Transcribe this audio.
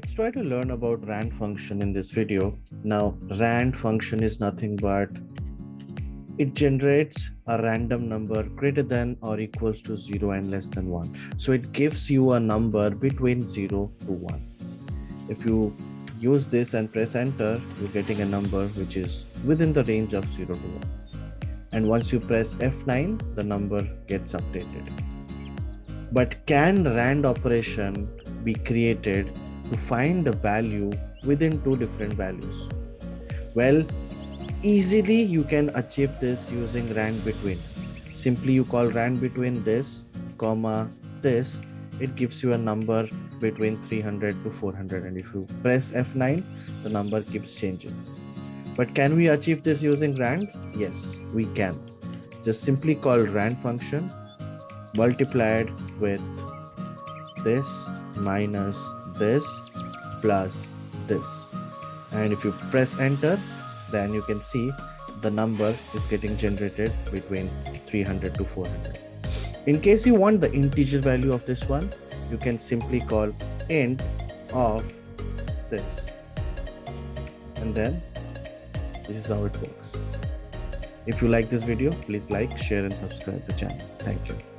Let's try to learn about RAND function in this video. Now, RAND function is nothing but it generates a random number greater than or equals to 0 and less than 1. So it gives you a number between 0 to 1. If you use this and press enter, you're getting a number which is within the range of 0 to 1. And once you press F9, the number gets updated. But can RAND operation be created to find a value within two different values? Well, easily you can achieve this using RAND between. Simply you call RAND between this, comma, this. It gives you a number between 300 to 400, and if you press F9, the number keeps changing. But can we achieve this using RAND? Yes, we can. Just simply call RAND function multiplied with this minus this plus this. And if you press enter, then you can see the number is getting generated between 300 to 400. In case you want the integer value of this one, you can simply call int of this. And then this is how it works. If you like this video, please like, share and subscribe the channel. Thank you.